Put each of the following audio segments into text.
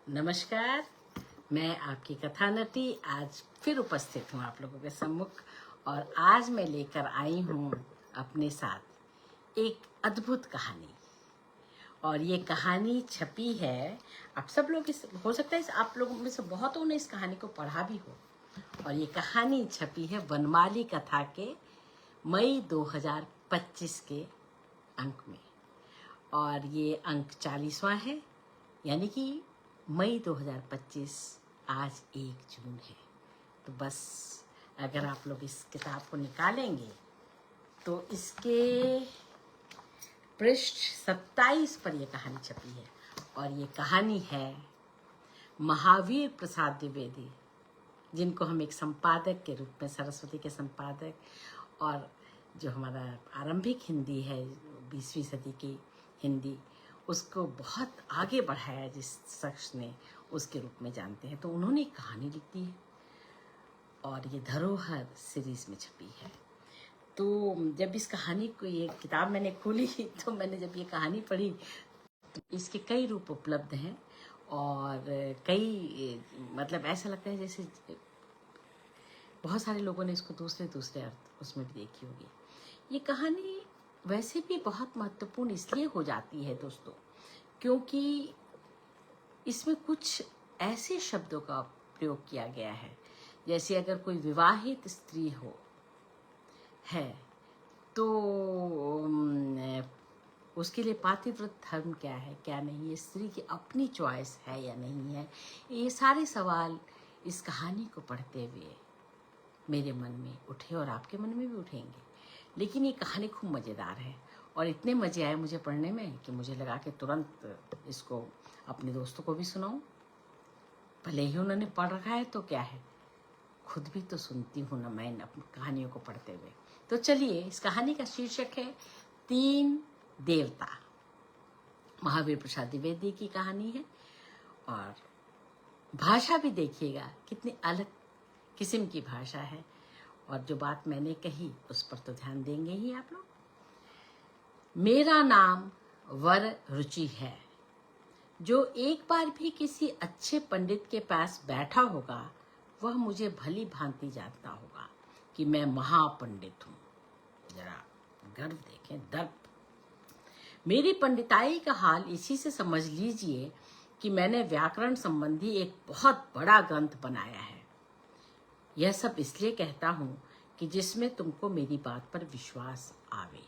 नमस्कार। मैं आपकी कथा नटी आज फिर उपस्थित हूँ आप लोगों के सम्मुख और आज मैं लेकर आई हूँ अपने साथ एक अद्भुत कहानी। और ये कहानी छपी है, आप सब लोग हो सकता है आप लोगों में से बहुतों ने इस कहानी को पढ़ा भी हो। और ये कहानी छपी है वनमाली कथा के मई 2025 के अंक में और ये अंक 40वां है, यानी कि मई 2025 आज 1 जून है। तो बस अगर आप लोग इस किताब को निकालेंगे तो इसके पृष्ठ 27 पर यह कहानी छपी है। और ये कहानी है महावीर प्रसाद द्विवेदी, जिनको हम एक संपादक के रूप में, सरस्वती के संपादक, और जो हमारा आरंभिक हिंदी है 20वीं सदी की हिंदी, उसको बहुत आगे बढ़ाया जिस शख्स ने, उसके रूप में जानते हैं। तो उन्होंने एक कहानी लिख दी है और ये धरोहर सीरीज में छपी है। तो जब इस कहानी को, ये किताब मैंने खोली तो मैंने जब ये कहानी पढ़ी तो इसके कई रूप उपलब्ध हैं और कई, मतलब ऐसा लगता है जैसे बहुत सारे लोगों ने इसको दूसरे दूसरे अर्थ उसमें भी देखी होगी। ये कहानी वैसे भी बहुत महत्वपूर्ण इसलिए हो जाती है दोस्तों, क्योंकि इसमें कुछ ऐसे शब्दों का प्रयोग किया गया है, जैसे अगर कोई विवाहित स्त्री है तो उसके लिए पातिव्रत धर्म क्या है क्या नहीं, ये स्त्री की अपनी चॉइस है या नहीं है, ये सारे सवाल इस कहानी को पढ़ते हुए मेरे मन में उठे और आपके मन में भी उठेंगे। लेकिन ये कहानी खूब मज़ेदार है और इतने मज़े आए मुझे पढ़ने में कि मुझे लगा कि तुरंत इसको अपने दोस्तों को भी सुनाऊं। भले ही उन्होंने पढ़ रखा है तो क्या है, खुद भी तो सुनती हूँ ना मैं अपनी कहानियों को पढ़ते हुए। तो चलिए, इस कहानी का शीर्षक है 3 देवता। महावीर प्रसाद द्विवेदी की कहानी है और भाषा भी देखिएगा कितनी अलग किस्म की भाषा है। और जो बात मैंने कही उस पर तो ध्यान देंगे ही आप लोग। मेरा नाम वर रुचि है। जो एक बार भी किसी अच्छे पंडित के पास बैठा होगा वह मुझे भली भांति जानता होगा कि मैं महापंडित हूँ। जरा गर्व देखें, दर्प। मेरी पंडिताई का हाल इसी से समझ लीजिए कि मैंने व्याकरण संबंधी एक बहुत बड़ा ग्रंथ बनाया है। यह सब इसलिए कहता हूँ कि जिसमें तुमको मेरी बात पर विश्वास आवे।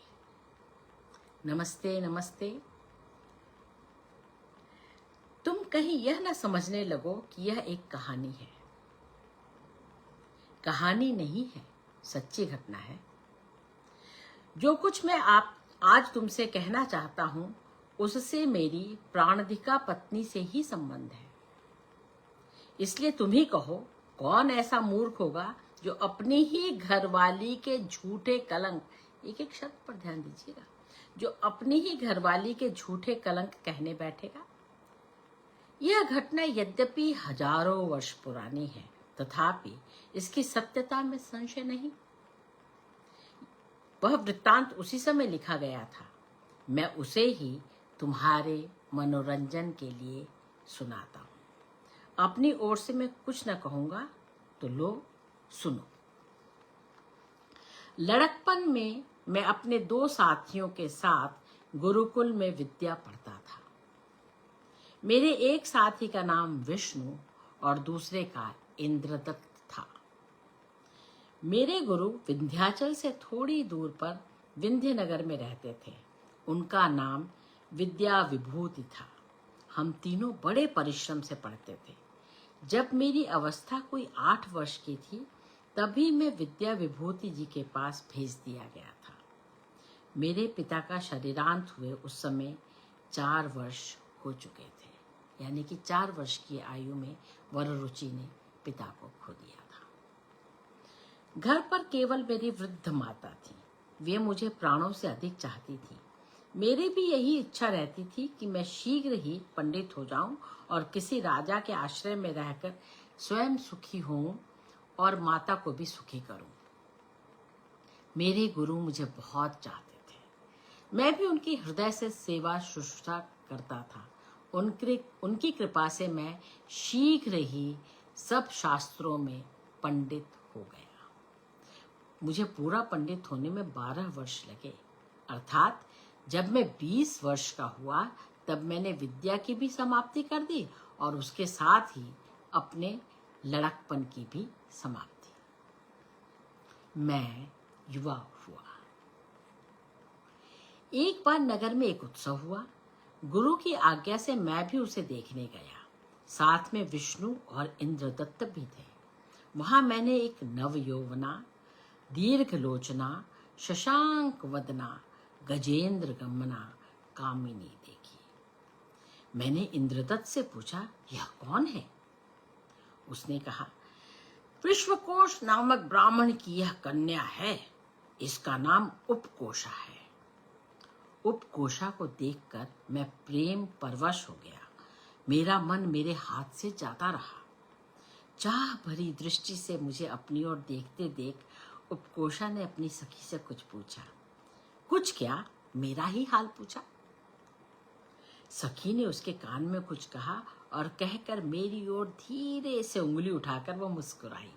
नमस्ते नमस्ते। तुम कहीं यह न समझने लगो कि यह एक कहानी है। कहानी नहीं है, सच्ची घटना है। जो कुछ मैं आज तुमसे कहना चाहता हूं उससे मेरी प्राणधिका पत्नी से ही संबंध है। इसलिए तुम ही कहो, कौन ऐसा मूर्ख होगा जो अपनी ही घरवाली के झूठे कलंक, एक एक शब्द पर ध्यान दीजिएगा, जो अपनी ही घरवाली के झूठे कलंक कहने बैठेगा। यह घटना यद्यपि हजारों वर्ष पुरानी है, तथापि इसकी सत्यता में संशय नहीं। वह वृत्तांत उसी समय लिखा गया था। मैं उसे ही तुम्हारे मनोरंजन के लिए सुनाता हूं। अपनी ओर से मैं कुछ न कहूंगा, तो लो सुनो। लड़कपन में मैं अपने 2 साथियों के साथ गुरुकुल में विद्या पढ़ता था। मेरे एक साथी का नाम विष्णु और दूसरे का इंद्रदत्त था। मेरे गुरु विंध्याचल से थोड़ी दूर पर विंध्यनगर में रहते थे। उनका नाम विद्या विभूति था। हम तीनों बड़े परिश्रम से पढ़ते थे। जब मेरी अवस्था कोई 8 वर्ष की थी तभी मैं विद्या विभूति जी के पास भेज दिया गया था। मेरे पिता का शरीरांत हुए उस समय 4 वर्ष हो चुके थे, यानी कि 4 वर्ष की आयु में वर रुचि ने पिता को खो दिया था। घर पर केवल मेरी वृद्ध माता थी। वे मुझे प्राणों से अधिक चाहती थी। मेरी भी यही इच्छा रहती थी कि मैं शीघ्र ही पंडित हो जाऊं और किसी राजा के आश्रय में रहकर स्वयं सुखी होऊं और माता को भी सुखी करूं। मेरे गुरु मुझे बहुत चाहते थे। मैं भी उनकी हृदय से सेवा शुश्रूषा करता था उनकी कृपा से मैं शीघ्र ही सब शास्त्रों में पंडित हो गया। मुझे पूरा पंडित होने में 12 वर्ष लगे, अर्थात जब मैं 20 वर्ष का हुआ तब मैंने विद्या की भी समाप्ति कर दी और उसके साथ ही अपने लड़कपन की भी समाप्ति। मैं युवा हुआ। एक बार नगर में एक उत्सव हुआ। गुरु की आज्ञा से मैं भी उसे देखने गया। साथ में विष्णु और इंद्रदत्त भी थे। वहां मैंने एक नव यौवना, दीर्घलोचना, शशांक वदना, गजेंद्र गमना कामिनी देखी। मैंने इंद्रदत्त से पूछा, यह कौन है? उसने कहा, विश्वकोश नामक ब्राह्मण की यह कन्या है। इसका नाम उपकोशा है। उपकोशा को देखकर मैं प्रेम परवश हो गया। मेरा मन मेरे हाथ से जाता रहा। चाह भरी दृष्टि से मुझे अपनी ओर देखते देख उपकोशा ने अपनी सखी से कुछ पूछा। कुछ क्या, मेरा ही हाल पूछा। सखी ने उसके कान में कुछ कहा और कहकर मेरी ओर धीरे से उंगली उठाकर वो मुस्कुराई।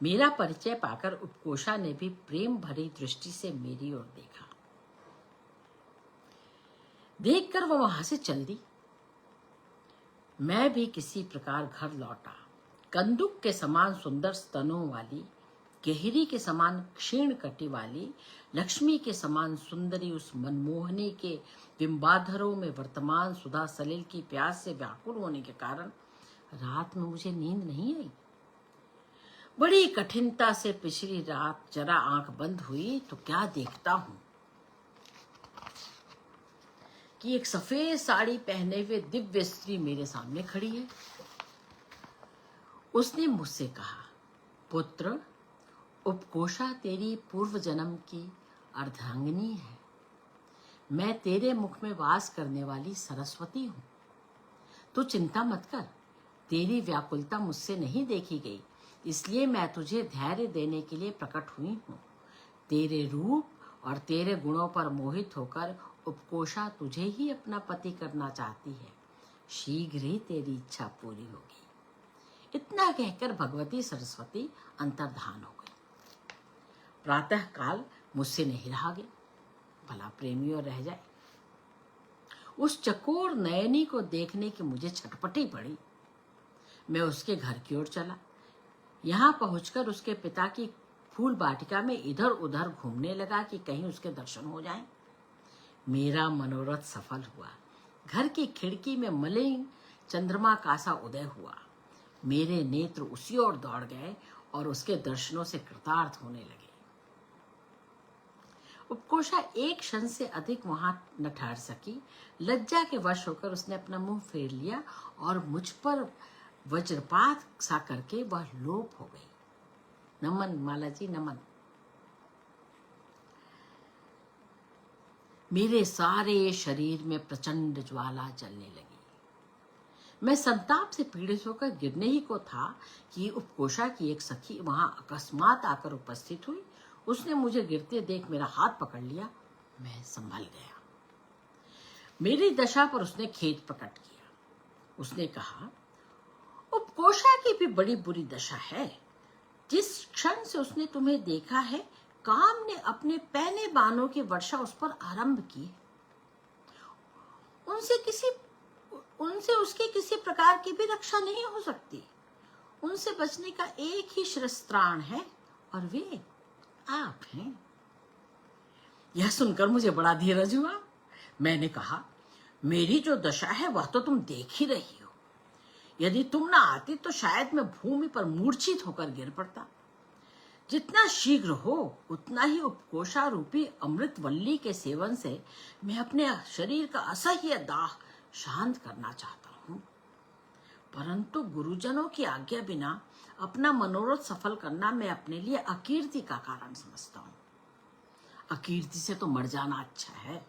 मेरा परिचय पाकर उपकोशा ने भी प्रेम भरी दृष्टि से मेरी ओर देखा। देखकर वो वहां से चल दी। मैं भी किसी प्रकार घर लौटा। कंदुक के समान सुंदर स्तनों वाली, गहरी के समान क्षीण कटी वाली, लक्ष्मी के समान सुंदरी उस मनमोहनी के बिंबाधरों में वर्तमान सुधा सलिल की प्यास से व्याकुल होने के कारण रात में मुझे नींद नहीं आई। बड़ी कठिनता से पिछली रात जरा आंख बंद हुई तो क्या देखता हूं कि एक सफेद साड़ी पहने हुए दिव्य स्त्री मेरे सामने खड़ी है। उसने मुझसे कहा, पुत्र, उपकोशा तेरी पूर्व जन्म की अर्धांगिनी है। मैं तेरे मुख में वास करने वाली सरस्वती हूं। तू चिंता मत कर। तेरी व्याकुलता मुझसे नहीं देखी गई, इसलिए मैं तुझे धैर्य देने के लिए प्रकट हुई हूं। तेरे रूप और तेरे गुणों पर मोहित होकर उपकोशा तुझे ही अपना पति करना चाहती है। शीघ्र ही तेरी इच्छा पूरी होगी। इतना कहकर भगवती सरस्वती अंतर्धान हो गई। प्रातः काल मुझसे नहीं रहा गया। भला प्रेमी और रह जाए। उस चकोर नयनी को देखने की मुझे छटपटी पड़ी। मैं उसके घर की ओर चला। यहाँ पहुंचकर उसके पिता की फूल वाटिका में इधर उधर घूमने लगा कि कहीं उसके दर्शन हो जाएं। मेरा मनोरथ सफल हुआ। घर की खिड़की में मलिन चंद्रमा का सा उदय हुआ। मेरे नेत्र उसी ओर दौड़ गए और उसके दर्शनों से कृतार्थ होने लगे। उपकोशा एक क्षण से अधिक वहां न ठहर सकी। लज्जा के वश होकर उसने अपना मुंह फेर लिया और मुझ पर वज्रपात सा करके वह लोप हो गई। नमन माला जी, नमन। मेरे सारे शरीर में प्रचंड ज्वाला जलने लगी। मैं संताप से पीड़ित होकर गिरने ही को था कि उपकोशा की एक सखी वहां अकस्मात आकर उपस्थित हुई। उसने मुझे गिरते देख मेरा हाथ पकड़ लिया। मैं संभल गया। मेरी दशा पर उसने खेद प्रकट किया। उसने कहा, उपकोशा की भी बड़ी बुरी दशा है। जिस क्षण से उसने तुम्हें देखा है, काम ने अपने पहले बाणों की वर्षा उस पर आरंभ की। उनसे उसके किसी प्रकार की भी रक्षा नहीं हो सकती। उनसे बचने का एक ही शस्त्राण है और वे आप हैं। यह सुनकर मुझे बड़ा धीरज हुआ। मैंने कहा, मेरी जो दशा है वह तो तुम देख ही रही हो। यदि तुम ना आती तो शायद मैं भूमि पर मूर्छित होकर गिर पड़ता। जितना शीघ्र हो उतना ही उपकोशा रूपी अमृतवल्ली के सेवन से मैं अपने शरीर का असह्य दाह शांत करना चाहता हूं। परंतु गुरुजनों की आज्ञा बिना अपना मनोरथ सफल करना मैं अपने लिए अकीर्ति का कारण समझता हूं। अकीर्ति से तो मर जाना अच्छा है।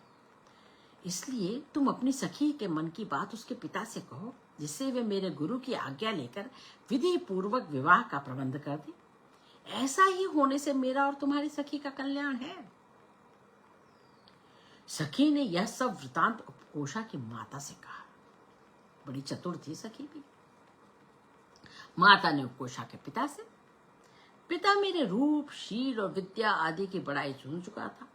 इसलिए तुम अपनी सखी के मन की बात उसके पिता से कहो, जिससे वे मेरे गुरु की आज्ञा लेकर विधि पूर्वक विवाह का प्रबंध कर दे। ऐसा ही होने से मेरा और तुम्हारी सखी का कल्याण है। सखी ने यह सब वृतांत उपकोषा की माता से कहा। बड़ी चतुर थी सखी भी। माता ने उपकोषा के पिता से, पिता मेरे रूप, शील और विद्या आदि की बड़ाई सुन चुका था,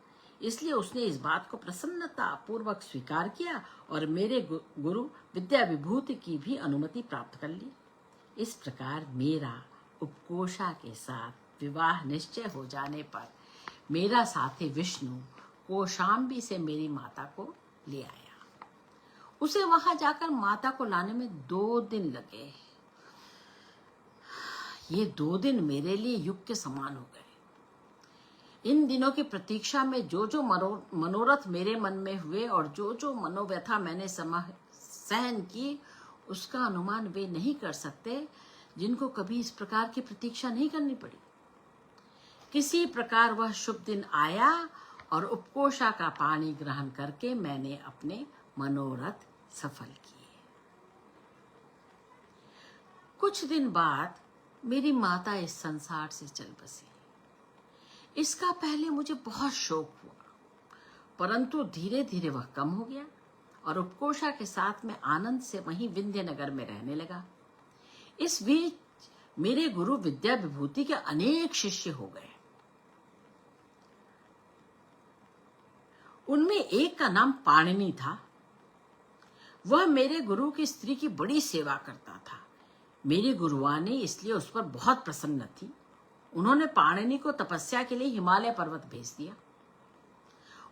इसलिए उसने इस बात को प्रसन्नता पूर्वक स्वीकार किया और मेरे गुरु विद्या विभूति की भी अनुमति प्राप्त कर ली। इस प्रकार मेरा उपकोषा के साथ विवाह निश्चय हो जाने पर मेरा साथी विष्णु कौशाम्बी से मेरी माता को ले आया। उसे वहां जाकर माता को लाने में 2 दिन लगे। ये 2 दिन मेरे लिए युग के समान हो गए। इन दिनों की प्रतीक्षा में जो जो मनोरथ मेरे मन में हुए और जो जो मनोव्यथा मैंने सहन की, उसका अनुमान वे नहीं कर सकते जिनको कभी इस प्रकार की प्रतीक्षा नहीं करनी पड़ी। किसी प्रकार वह शुभ दिन आया और उपकोषा का पानी ग्रहण करके मैंने अपने मनोरथ सफल किए। कुछ दिन बाद मेरी माता इस संसार से चल बसी। इसका पहले मुझे बहुत शोक हुआ, परंतु धीरे धीरे वह कम हो गया और उपकोषा के साथ में आनंद से वहीं विंध्यनगर में रहने लगा। इस बीच मेरे गुरु विद्या विभूति के अनेक शिष्य हो गए। उनमें एक का नाम पाणिनि था। वह मेरे गुरु की स्त्री की बड़ी सेवा करता था। मेरी गुरुआनी इसलिए उस पर बहुत प्रसन्न थी। उन्होंने पाणिनि को तपस्या के लिए हिमालय पर्वत भेज दिया।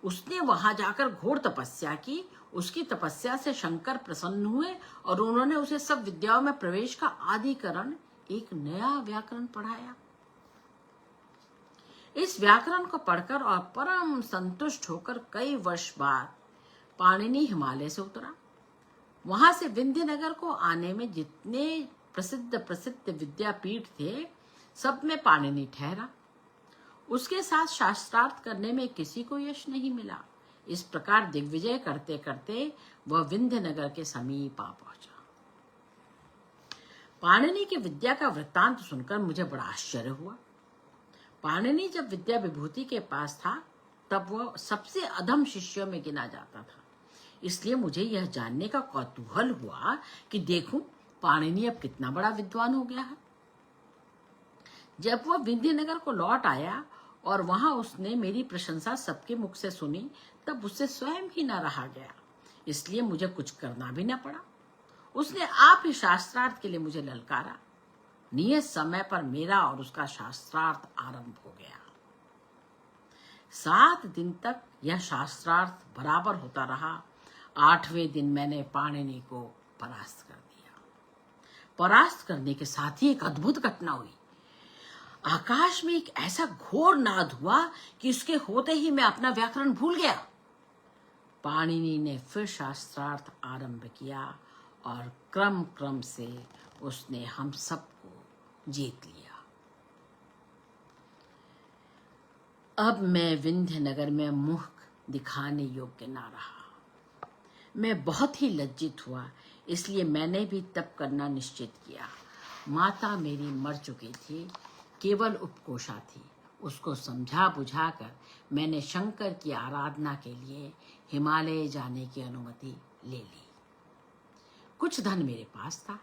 उसने वहां जाकर घोर तपस्या की। उसकी तपस्या से शंकर प्रसन्न हुए और उन्होंने उसे सब विद्याओं में प्रवेश का आदिकरण, एक नया व्याकरण पढ़ाया। इस व्याकरण को पढ़कर और परम संतुष्ट होकर कई वर्ष बाद पाणिनि हिमालय से उतरा। वहां से विंध्यनगर को आने में जितने प्रसिद्ध विद्यापीठ थे, सब में पाणिनि ठहरा। उसके साथ शास्त्रार्थ करने में किसी को यश नहीं मिला। इस प्रकार दिग्विजय करते करते वह विंध्यनगर के समीप आ पहुंचा। पाणिनि की विद्या का वृत्तांत सुनकर मुझे बड़ा आश्चर्य हुआ। पाणिनि जब विद्या विभूति के पास था, तब वह सबसे अधम शिष्यों में गिना जाता था। इसलिए मुझे यह जानने का कौतूहल हुआ कि देखूं पाणिनि अब कितना बड़ा विद्वान हो गया है। जब वह विंध्यनगर को लौट आया और वहां उसने मेरी प्रशंसा सबके मुख से सुनी, तब उससे स्वयं ही न रहा गया। इसलिए मुझे कुछ करना भी न पड़ा। उसने आप ही शास्त्रार्थ के लिए मुझे ललकारा। नियत समय पर मेरा और उसका शास्त्रार्थ आरंभ हो गया। 7 दिन तक यह शास्त्रार्थ बराबर होता रहा। 8वें दिन मैंने पाणिनि को परास्त कर दिया। परास्त करने के साथ ही एक अद्भुत घटना हुई। आकाश में एक ऐसा घोर नाद हुआ कि उसके होते ही मैं अपना व्याकरण भूल गया। पाणिनि ने फिर शास्त्रार्थ आरंभ किया और क्रम क्रम से उसने हम सबको जीत लिया। अब मैं विंध्यनगर में मुख दिखाने योग्य ना रहा। मैं बहुत ही लज्जित हुआ, इसलिए मैंने भी तप करना निश्चित किया। माता मेरी मर चुकी थी, केवल उपकोषा थी। उसको समझा बुझाकर मैंने शंकर की आराधना के लिए हिमालय जाने की अनुमति ले ली। कुछ धन मेरे पास था,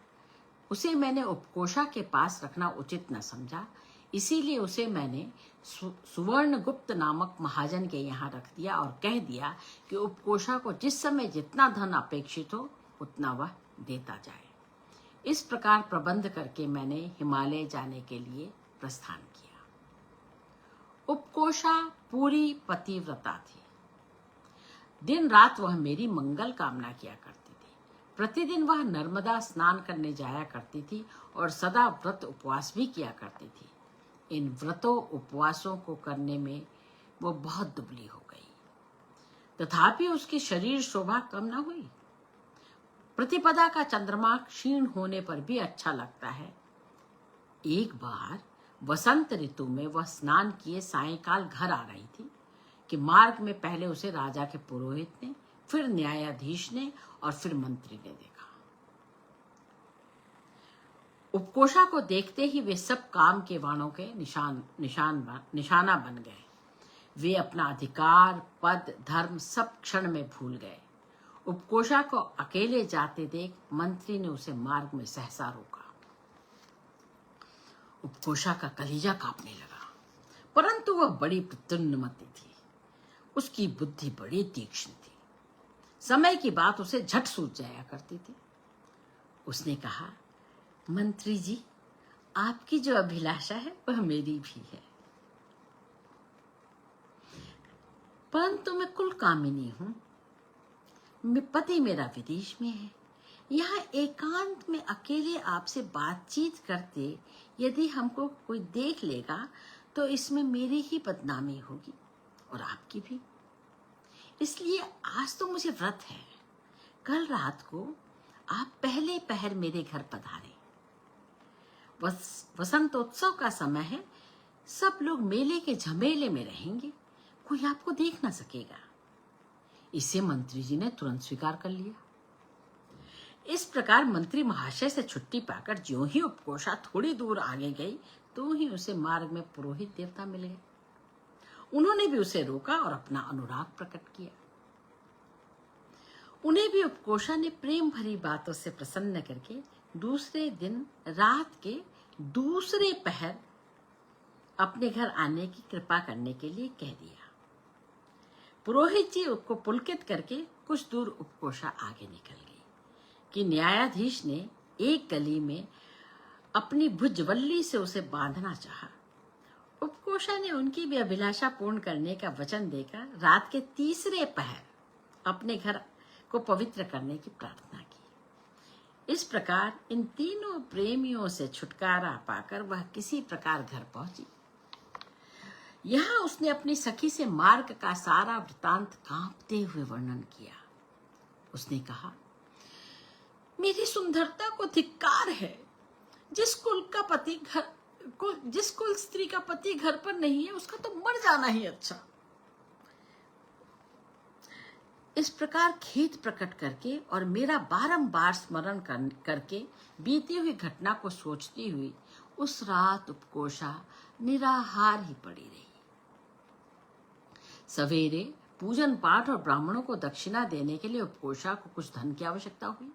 उसे मैंने उपकोषा के पास रखना उचित न समझा, इसीलिए उसे मैंने सुवर्णगुप्त नामक महाजन के यहाँ रख दिया और कह दिया कि उपकोषा को जिस समय जितना धन अपेक्षित हो उतना वह देता जाए। इस प्रकार प्रबंध करके मैंने हिमालय जाने के लिए प्रस्थान किया। उपकोषा पूरी पतिव्रता थी। दिन रात वह मेरी मंगल कामना किया करती थी। प्रतिदिन वह नर्मदा स्नान करने जाया करती थी और सदा व्रत उपवास भी किया करती थी। इन व्रतों उपवासों को करने में वो बहुत दुबली हो गई, तथापि उसकी शरीर शोभा कम न हुई। प्रतिपदा का चंद्रमा क्षीण होने पर भी अच्छा लगता है। एक बार वसंत ऋतु में वह स्नान किए सायंकाल घर आ रही थी कि मार्ग में पहले उसे राजा के पुरोहित ने, फिर न्यायाधीश ने और फिर मंत्री ने देखा। उपकोषा को देखते ही वे सब काम के वाणों के निशाना बन गए। वे अपना अधिकार, पद, धर्म सब क्षण में भूल गए। उपकोषा को अकेले जाते देख मंत्री ने उसे मार्ग में सहसा रोका। उपकोषा का कलीजा कांपने लगा, परंतु वह बड़ी प्रसन्नमती थी। उसकी बुद्धि बड़ी तीक्ष्ण थी। समय की बात उसे झट सूझ जाया करती थी। उसने कहा, मंत्री जी, आपकी जो अभिलाषा है वह मेरी भी है, परंतु मैं कुलकामिनी हूं। पति मेरा विदेश में है। यहाँ एकांत में अकेले आपसे बातचीत करते यदि हमको कोई देख लेगा तो इसमें मेरी ही बदनामी होगी और आपकी भी। इसलिए आज तो मुझे व्रत है। कल रात को आप पहले पहर मेरे घर पधारे। वसंतोत्सव का समय है। सब लोग मेले के झमेले में रहेंगे, कोई आपको देख ना सकेगा। इसे मंत्री जी ने तुरंत स्वीकार कर लिया। इस प्रकार मंत्री महाशय से छुट्टी पाकर ज्यों ही उपकोषा थोड़ी दूर आगे गई तो ही उसे मार्ग में पुरोहित देवता मिल गए। उन्होंने भी उसे रोका और अपना अनुराग प्रकट किया। उन्हें भी उपकोषा ने प्रेम भरी बातों से प्रसन्न करके दूसरे दिन रात के दूसरे पहर अपने घर आने की कृपा करने के लिए कह दिया। पुरोहित जी उसको पुलकित करके कुछ दूर उपकोषा आगे निकल गई कि न्यायाधीश ने एक गली में अपनी भुजवल्ली से उसे बांधना चाहा। उपकोषा ने उनकी भी अभिलाषा पूर्ण करने का वचन देकर रात के तीसरे पहर अपने घर को पवित्र करने की प्रार्थना की। इस प्रकार इन तीनों प्रेमियों से छुटकारा पाकर वह किसी प्रकार घर पहुंची। यहाँ उसने अपनी सखी से मार्ग का सारा वृतांत कांपते हुए वर्णन किया। उसने कहा, मेरी सुंदरता को धिक्कार है। जिस कुल स्त्री का पति घर पर नहीं है उसका तो मर जाना ही अच्छा। इस प्रकार खेद प्रकट करके और मेरा बारंबार स्मरण करके बीती हुई घटना को सोचती हुई उस रात उपकोषा निराहार ही पड़ी रही। सवेरे पूजन पाठ और ब्राह्मणों को दक्षिणा देने के लिए उपकोषा को कुछ धन की आवश्यकता हुई।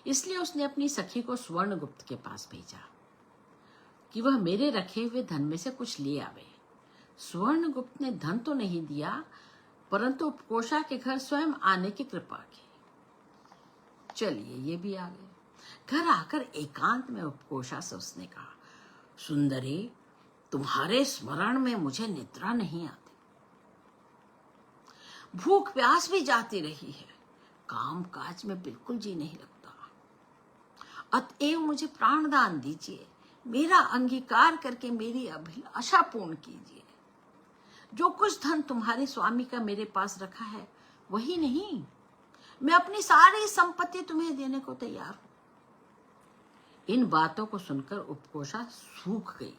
इसलिए उसने अपनी सखी को स्वर्णगुप्त के पास भेजा कि वह मेरे रखे हुए धन में से कुछ ले आवे। स्वर्णगुप्त ने धन तो नहीं दिया, परंतु उपकोषा के घर स्वयं आने की कृपा की। चलिए, ये भी आ गए। घर आकर एकांत में उपकोषा से उसने कहा, सुंदरी, तुम्हारे स्मरण में मुझे निद्रा नहीं आती, भूख प्यास भी जाती रही है, काम काज में बिल्कुल जी नहीं लगता। अतएव मुझे प्राणदान दीजिए, मेरा अंगीकार करके मेरी अभिलाषा पूर्ण कीजिए। जो कुछ धन तुम्हारे स्वामी का मेरे पास रखा है वही नहीं, मैं अपनी सारी संपत्ति तुम्हें देने को तैयार हूं। इन बातों को सुनकर उपकोषा सूख गई,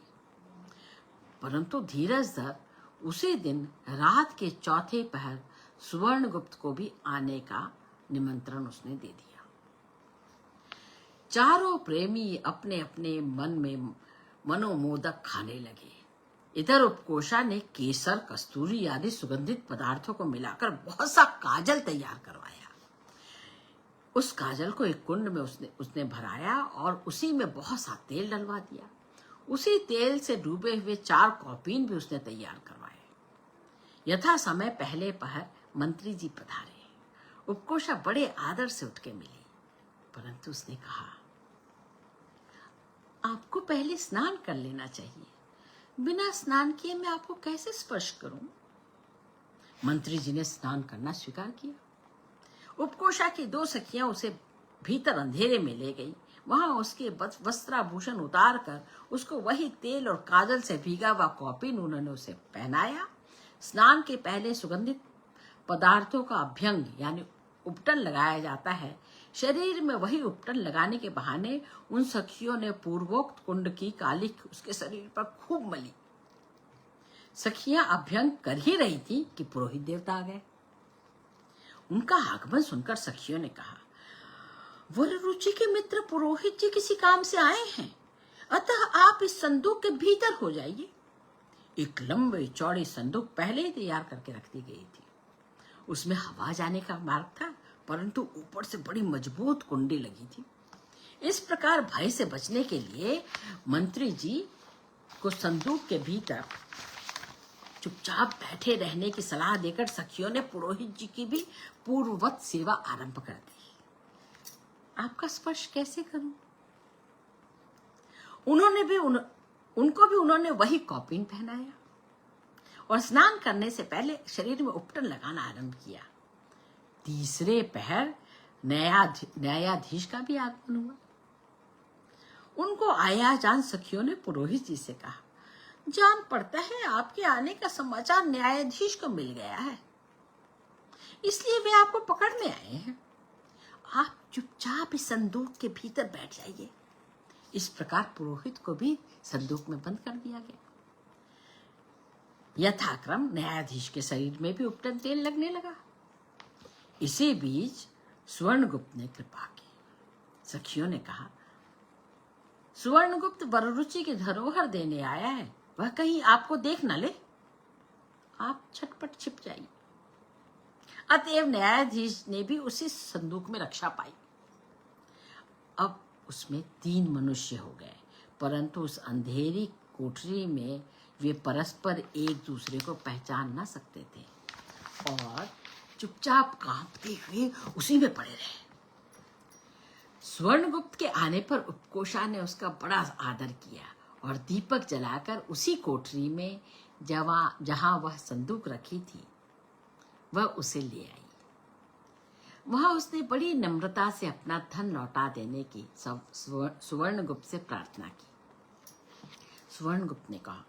परंतु धीरज धर उसी दिन रात के चौथे पहर स्वर्णगुप्त को भी आने का निमंत्रण उसने दे दिया। चारों प्रेमी अपने अपने मन में मनोमोदक खाने लगे। इधर उपकोषा ने केसर, कस्तूरी आदि सुगंधित पदार्थों को मिलाकर बहुत सा काजल तैयार करवाया। उस काजल को एक कुंड में उसने भराया और उसी में बहुत सा तेल डलवा दिया। उसी तेल से डूबे हुए 4 कौपीन भी उसने तैयार करवाए। यथा समय पहले पहर मंत्री जी पधारे। उपकोषा बड़े आदर से उठ के मिली, परंतु उसने कहा, आपको पहले स्नान कर लेना चाहिए। बिना स्नान किए मैं आपको कैसे स्पर्श करूं? मंत्री जी ने स्नान करना स्वीकार किया। उपकोषा की 2 सखियां उसे भीतर अंधेरे में ले गई। वहां उसके वस्त्राभूषण उतार कर उसको वही तेल और काजल से भीगा हुआ कौपीन उन्होंने उसे पहनाया। स्नान के पहले सुगंधित पदार्थों का अभ्यंग यानी उपटन लगाया जाता है। शरीर में वही उपटन लगाने के बहाने उन सखियों ने पूर्वोक्त कुंड की कालिख उसके शरीर पर खूब मली। सखियां अभ्यंग कर ही रही थी कि पुरोहित देवता आ गए। उनका आगमन सुनकर सखियों ने कहा, वर रुचि के मित्र पुरोहित जी किसी काम से आए हैं, अतः आप इस संदूक के भीतर हो जाइए। एक लंबे चौड़ी संदूक पहले ही तैयार करके रख दी गई थी। उसमें हवा जाने का मार्ग था, परंतु ऊपर से बड़ी मजबूत कुंडी लगी थी। इस प्रकार भय से बचने के लिए मंत्री जी को संदूक के भीतर चुपचाप बैठे रहने की सलाह देकर सखियों ने पुरोहित जी की भी पूर्ववत सेवा आरंभ कर दी। आपका स्पर्श कैसे करूं? उनको भी उन्होंने वही कौपीन पहनाया और स्नान करने से पहले शरीर में उपटन लगाना आरंभ किया। तीसरे पहर न्यायाधीश का भी आगमन हुआ। उनको आया जान सखियों ने पुरोहित जी से कहा, जान पड़ता है आपके आने का समाचार न्यायाधीश को मिल गया है, इसलिए वे आपको पकड़ने आए हैं। आप चुपचाप इस संदूक के भीतर बैठ जाइए। इस प्रकार पुरोहित को भी संदूक में बंद कर दिया गया। यथाक्रम न्यायाधीश के शरीर में भी उपटन तेल लगने लगा। इसी बीच सुवर्णगुप्त ने कृपा की। सखियों ने कहा, सुवर्णगुप्त वररुचि की धरोहर देने आया है, वह कहीं आपको देख न ले। आप छटपट छिप जाइए। अतएव न्यायाधीश ने भी उसी संदूक में रक्षा पाई। अब उसमें 3 मनुष्य हो गए, परंतु उस अंधेरी कोठरी में वे परस्पर एक दूसरे को पहचान न सकते थे और चुपचाप कांपते हुए उसी में पड़े रहे। सुवर्णगुप्त के आने पर उपकोषा ने उसका बड़ा आदर किया और दीपक जलाकर उसी कोठरी में जहां वह संदूक रखी थी वह उसे ले आई। वहां उसने बड़ी नम्रता से अपना धन लौटा देने की सुवर्णगुप्त से प्रार्थना की। सुवर्णगुप्त ने कहा,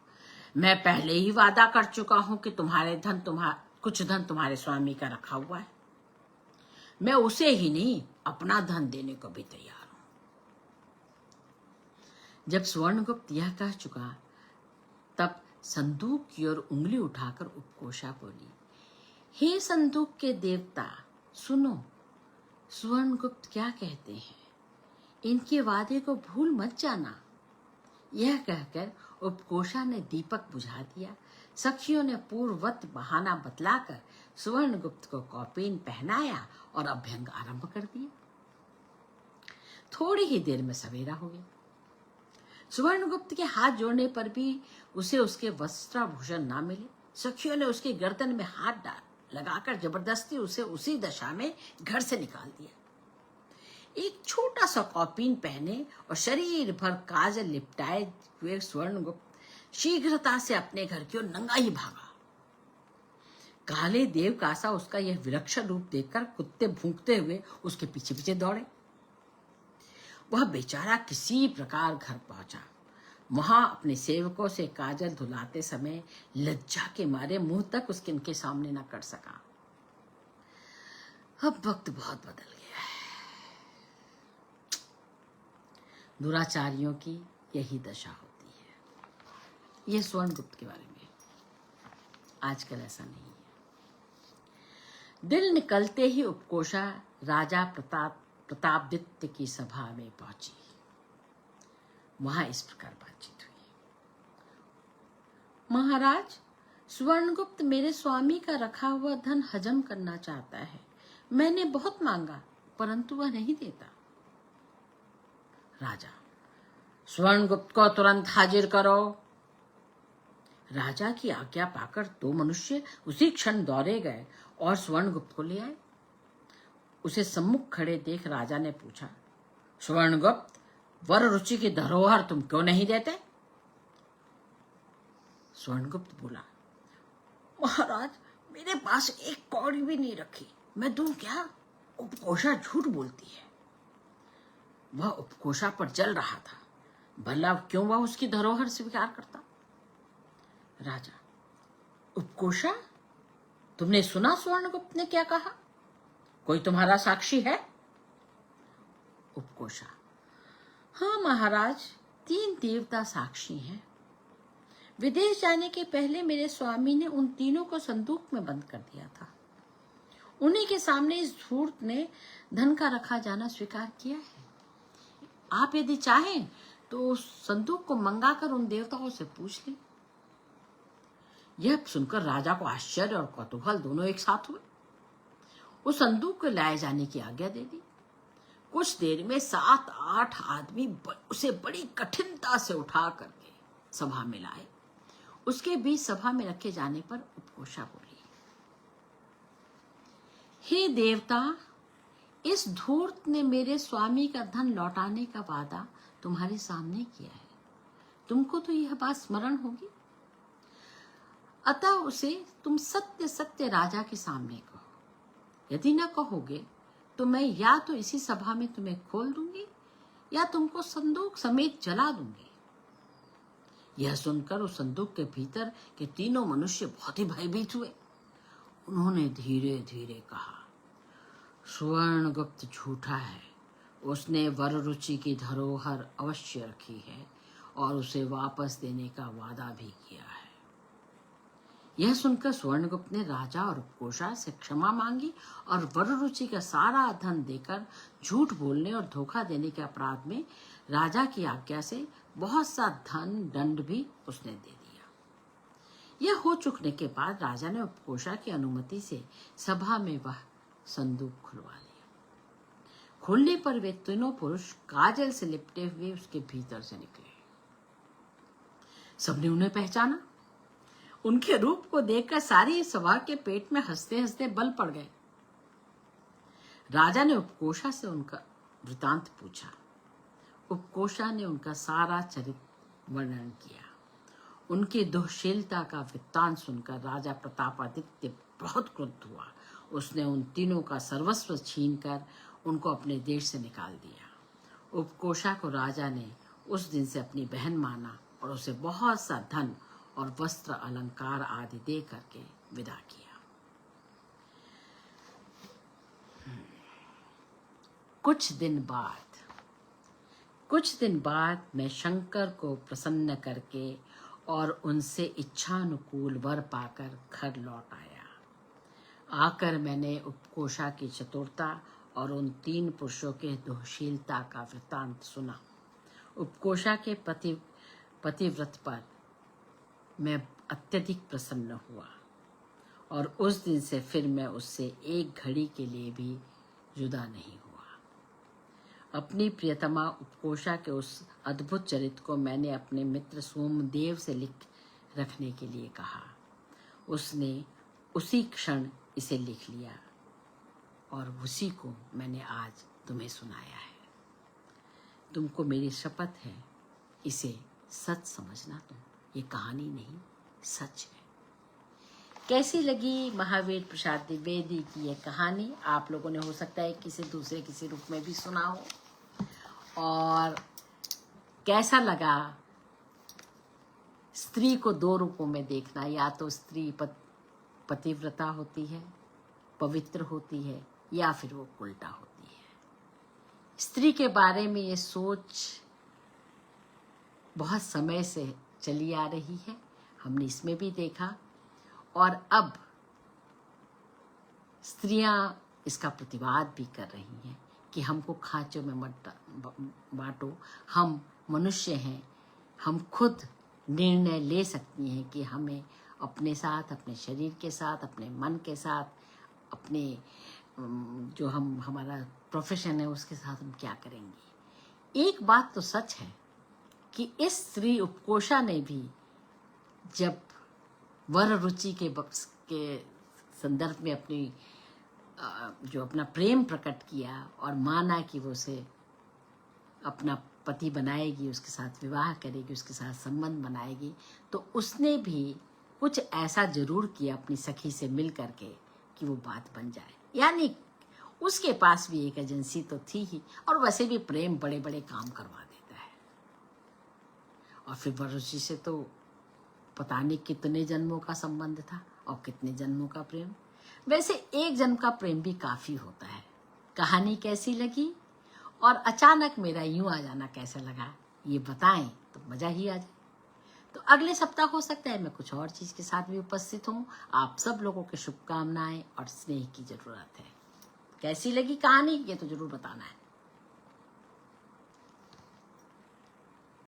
मैं पहले ही वादा कर चुका हूं कि कुछ धन तुम्हारे स्वामी का रखा हुआ है। मैं उसे ही नहीं, अपना धन देने को भी तैयार हूं। जब सुवर्णगुप्त यह कह चुका, तब संदूक की ओर उंगली उठाकर उपकोषा बोली, हे संदूक के देवता, सुनो सुवर्णगुप्त क्या कहते हैं, इनके वादे को भूल मत जाना। यह कहकर उपकोषा ने दीपक बुझा दिया। सखियों ने पूर्ववत बहाना बतलाकर सुवर्णगुप्त को कौपीन पहनाया और अभ्यंग आरंभ कर दिया। थोड़ी ही देर में सवेरा हो गया। सुवर्णगुप्त के हाथ जोड़ने पर भी उसे उसके वस्त्राभूषण ना मिले। सखियों ने उसकी गर्दन में हाथ लगाकर जबरदस्ती उसे उसी दशा में घर से निकाल दिया। एक छोटा सा कौपीन पहने और शरीर भर काजल लिपटाए हुए सुवर्णगुप्त शीघ्रता से अपने घर की ओर नंगा ही भागा। काले देव कासा उसका यह विलक्षण रूप देखकर कुत्ते भूंकते हुए उसके पीछे पीछे दौड़े। वह बेचारा किसी प्रकार घर पहुंचा। वहां अपने सेवकों से काजल धुलाते समय लज्जा के मारे मुंह तक उनके सामने न कर सका। अब वक्त बहुत बदल गया है। दुराचारियों की यही दशा होती है। यह सुवर्णगुप्त के बारे में। आजकल ऐसा नहीं है। दिल निकलते ही उपकोषा राजा प्रतापदित्य की सभा में पहुंची। वहां इस प्रकार बातचीत हुई। महाराज, सुवर्णगुप्त मेरे स्वामी का रखा हुआ धन हजम करना चाहता है। मैंने बहुत मांगा, परंतु वह नहीं देता। राजा, सुवर्णगुप्त को तुरंत हाजिर करो। राजा की आज्ञा पाकर 2 मनुष्य उसी क्षण दौड़े गए और सुवर्णगुप्त को ले आए। उसे सम्मुख खड़े देख राजा ने पूछा, सुवर्णगुप्त, वररुचि की धरोहर तुम क्यों नहीं देते? सुवर्णगुप्त बोला, महाराज, मेरे पास एक कौड़ी भी नहीं रखी, मैं दूं क्या? उपकोषा झूठ बोलती है। वह उपकोषा पर जल रहा था। भला क्यों वह उसकी धरोहर स्वीकार करता? राजा, उपकोषा, तुमने सुना सुवर्णगुप्त ने क्या कहा? कोई तुम्हारा साक्षी है? उपकोषा, हाँ महाराज, 3 देवता साक्षी हैं। विदेश जाने के पहले मेरे स्वामी ने उन तीनों को संदूक में बंद कर दिया था। उन्हीं के सामने इस धूर्त ने धन का रखा जाना स्वीकार किया है। आप यदि चाहें तो उस संदूक को मंगाकर उन देवताओं से पूछ लें। यह सुनकर राजा को आश्चर्य और कौतूहल दोनों एक साथ हुए। उस संदूक को लाए जाने की आज्ञा दे दी। कुछ देर में 7-8 आदमी उसे बड़ी कठिनता से उठा करके सभा में लाए। उसके बीच सभा में रखे जाने पर उपकोषा बोली, हे देवता, इस धूर्त ने मेरे स्वामी का धन लौटाने का वादा तुम्हारे सामने किया है। तुमको तो यह बात स्मरण होगी, अतः उसे तुम सत्य सत्य राजा के सामने कहो। यदि न कहोगे तो मैं या तो इसी सभा में तुम्हें खोल दूंगी या तुमको संदूक समेत जला दूंगी। यह सुनकर उस संदूक के भीतर के तीनों मनुष्य बहुत ही भयभीत हुए। उन्होंने धीरे धीरे कहा, स्वर्णगुप्त झूठा है। उसने वर रुचि की धरोहर अवश्य रखी है और उसे वापस देने का वादा भी किया है। यह सुनकर स्वर्णगुप्त ने राजा और उपकोषा से क्षमा मांगी और वर रुचि का सारा धन देकर झूठ बोलने और धोखा देने के अपराध में राजा की आज्ञा से बहुत सा धन दंड भी उसने दे दिया। यह हो चुकने के बाद राजा ने उपकोषा की अनुमति से सभा में वह संदूक खुलवा लिया। खोलने पर वे तीनों पुरुष काजल से लिपटे हुए उसके भीतर से निकले। सबने उन्हें पहचाना। उनके रूप को देखकर सारी सभा के पेट में हंसते हंसते बल पड़ गए। राजा ने उपकोषा से उनका वृतांत पूछा। उपकोषा ने उनका सारा चरित्र वर्णन किया। उनकी दुःशीलता का वृत्तांत सुनकर राजा प्रतापादित्य बहुत क्रुद्ध हुआ। उसने उन तीनों का सर्वस्व छीनकर उनको अपने देश से निकाल दिया। उपकोषा को राजा ने उस दिन से अपनी बहन माना और उसे बहुत सा धन और वस्त्र अलंकार आदि दे करके विदा किया। कुछ दिन बाद मैं शंकर को प्रसन्न करके और उनसे इच्छानुकूल वर पाकर घर लौट आया। आकर मैंने उपकोषा की चतुरता और उन 3 पुरुषों के दुःशीलता का वृत्तांत सुना। उपकोषा के पतिव्रत पर मैं अत्यधिक प्रसन्न हुआ और उस दिन से फिर मैं उससे एक घड़ी के लिए भी जुदा नहीं हुआ। अपनी प्रियतमा उपकोषा के उस अद्भुत चरित्र को मैंने अपने मित्र सोमदेव से लिख रखने के लिए कहा। उसने उसी क्षण इसे लिख लिया और उसी को मैंने आज तुम्हें सुनाया है। तुमको मेरी शपथ है, इसे सच समझना। तुम ये कहानी नहीं, सच है। कैसी लगी महावीर प्रसाद द्विवेदी की ये कहानी? आप लोगों ने हो सकता है किसी रूप में भी सुना हो। और कैसा लगा स्त्री को 2 रूपों में देखना? या तो स्त्री पतिव्रता होती है, पवित्र होती है, या फिर वो उल्टा होती है। स्त्री के बारे में ये सोच बहुत समय से चली आ रही है। हमने इसमें भी देखा और अब स्त्रियां इसका प्रतिवाद भी कर रही हैं कि हमको खांचों में मत बांटो। हम मनुष्य हैं, हम खुद निर्णय ले सकती हैं कि हमें अपने साथ, अपने शरीर के साथ, अपने मन के साथ, अपने जो हमारा प्रोफेशन है उसके साथ हम क्या करेंगे। एक बात तो सच है कि इस स्त्री उपकोषा ने भी जब वर रुचि के संदर्भ में अपना प्रेम प्रकट किया और माना कि वो उसे अपना पति बनाएगी, उसके साथ विवाह करेगी, उसके साथ संबंध बनाएगी, तो उसने भी कुछ ऐसा जरूर किया अपनी सखी से मिल करके कि वो बात बन जाए। यानी उसके पास भी एक एजेंसी तो थी ही, और वैसे भी प्रेम बड़े बड़े काम करवा देता है। और फिर वर रुचि से तो पता नहीं कितने जन्मों का संबंध था और कितने जन्मों का प्रेम। वैसे एक जन्म का प्रेम भी काफी होता है। कहानी कैसी लगी और अचानक मेरा यूं आ जाना कैसा लगा, ये बताएं तो मजा ही आ जाए। तो अगले सप्ताह हो सकता है मैं कुछ और चीज के साथ भी उपस्थित हूँ। आप सब लोगों की शुभकामनाएं और स्नेह की जरूरत है। कैसी लगी कहानी ये तो जरूर बताना है।